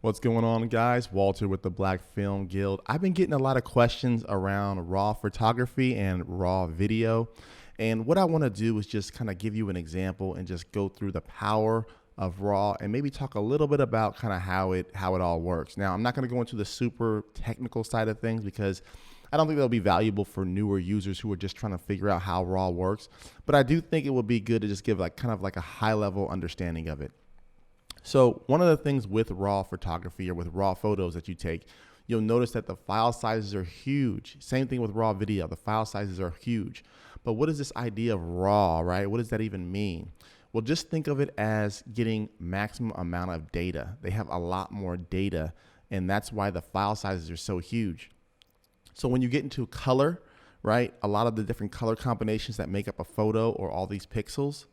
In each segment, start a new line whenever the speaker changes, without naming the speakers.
What's going on, guys? Walter with the Black Film Guild. I've been getting a lot of questions around raw photography and raw video. And what I want to do is just kind of give you an example and just go through the power of raw and maybe talk a little bit about kind of how it all works. Now, I'm not going to go into the super technical side of things because I don't think that'll be valuable for newer users who are just trying to figure out how raw works. But I do think it would be good to just give like kind of like a high level understanding of it. So one of the things with raw photography or with raw photos that you take, you'll notice that the file sizes are huge. Same thing with raw video, the file sizes are huge. But what is this idea of raw, right? What does that even mean? Well, just think of it as getting maximum amount of data. They have a lot more data, and that's why the file sizes are so huge. So when you get into color, right, a lot of the different color combinations that make up a photo or all these pixels,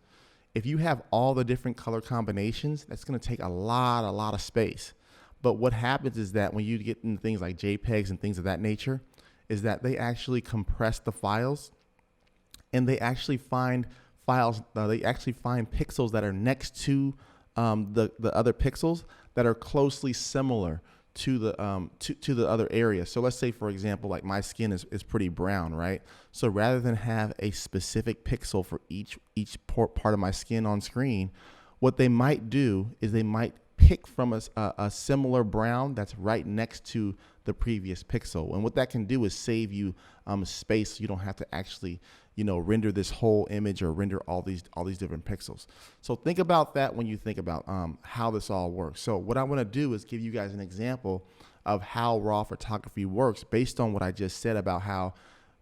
if you have all the different color combinations, that's going to take a lot of space. But what happens is that when you get into things like JPEGs and things of that nature, is that they actually compress the files, and they actually find pixels that are next to the other pixels that are closely similar to the other area. So let's say, for example, like my skin is pretty brown, right? So rather than have a specific pixel for each part of my skin on screen, what they might do is they might pick from a similar brown that's right next to the previous pixel. And what that can do is save you space, so you don't have to actually render this whole image or render all these different pixels. So think about that when you think about how this all works. So what I want to do is give you guys an example of how raw photography works based on what I just said about how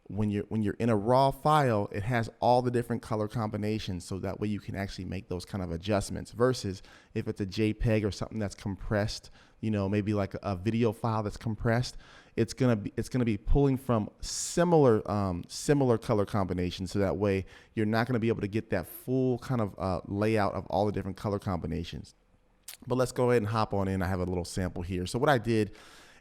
when you're in a raw file, it has all the different color combinations, so that way you can actually make those kind of adjustments, versus if it's a JPEG or something that's compressed, maybe like a video file that's compressed, it's gonna be pulling from similar color combinations, so that way you're not gonna be able to get that full kind of layout of all the different color combinations. But let's go ahead and hop on in. I have a little sample here. So what I did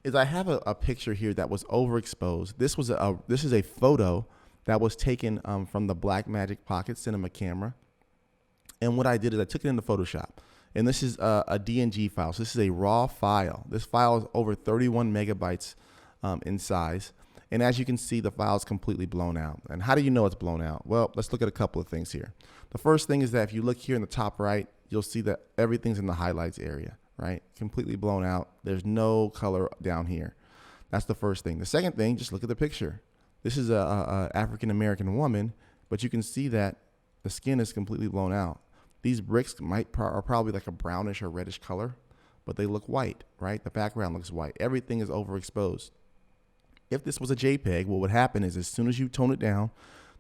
is I have a picture here that was overexposed. This is a photo that was taken from the Blackmagic Pocket Cinema camera. And what I did is I took it into Photoshop. And this is a DNG file. So this is a raw file. This file is over 31 megabytes in size. And as you can see, the file is completely blown out. And how do you know it's blown out? Well, let's look at a couple of things here. The first thing is that if you look here in the top right, you'll see that everything's in the highlights area, right? Completely blown out. There's no color down here. That's the first thing. The second thing, just look at the picture. This is a African-American woman, but you can see that the skin is completely blown out. These bricks are probably like a brownish or reddish color, but they look white, right? The background looks white. Everything is overexposed. If this was a JPEG, what would happen is as soon as you tone it down,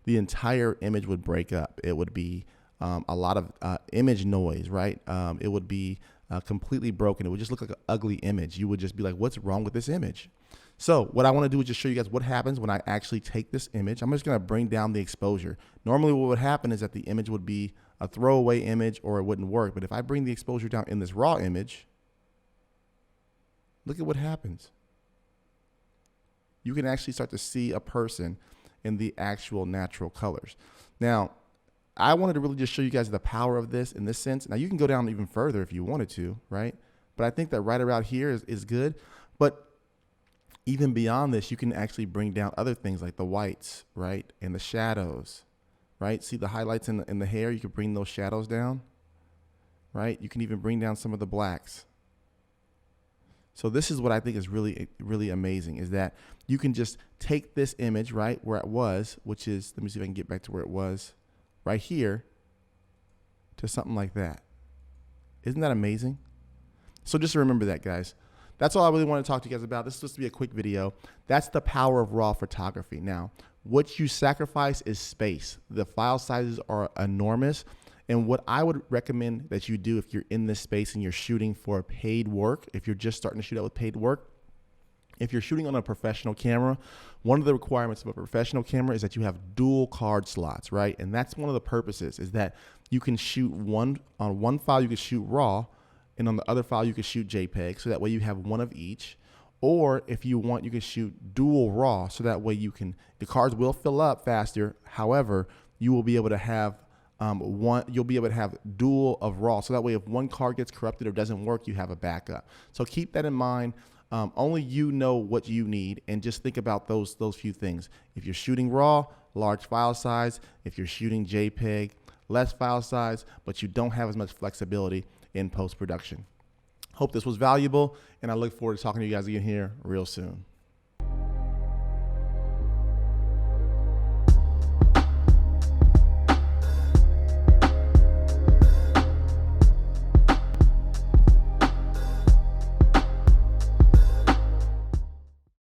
the entire image would break up. It would be a lot of image noise, right? It would be completely broken. It would just look like an ugly image. You would just be like, what's wrong with this image? So what I want to do is just show you guys what happens when I actually take this image. I'm just going to bring down the exposure. Normally what would happen is that the image would be a throwaway image or it wouldn't work. But if I bring the exposure down in this raw image, look at what happens. You can actually start to see a person in the actual natural colors. Now, I wanted to really just show you guys the power of this in this sense. Now, you can go down even further if you wanted to, right? But I think that right around here is good. But even beyond this, you can actually bring down other things like the whites, right? And the shadows, right? See the highlights in the hair? You can bring those shadows down, right? You can even bring down some of the blacks. So this is what I think is really, really amazing, is that you can just take this image, right, where it was, which is, let me see if I can get back to where it was, right here, to something like that. Isn't that amazing? So just remember that, guys. That's all I really want to talk to you guys about. This is supposed to be a quick video. That's the power of raw photography. Now, what you sacrifice is space. The file sizes are enormous. And what I would recommend that you do if you're in this space and you're shooting for paid work, if you're just starting to shoot out with paid work, if you're shooting on a professional camera, one of the requirements of a professional camera is that you have dual card slots, right? And that's one of the purposes, is that you can shoot on one file, you can shoot RAW, and on the other file, you can shoot JPEG. So that way you have one of each. Or if you want, you can shoot dual RAW. So that way the cards will fill up faster. However, you will be able to have one, you'll be able to have dual of RAW. So that way, if one card gets corrupted or doesn't work, you have a backup. So keep that in mind. Only you know what you need, and just think about those few things. If you're shooting RAW, large file size. If you're shooting JPEG, less file size, but you don't have as much flexibility in post-production. Hope this was valuable, and I look forward to talking to you guys again here real soon.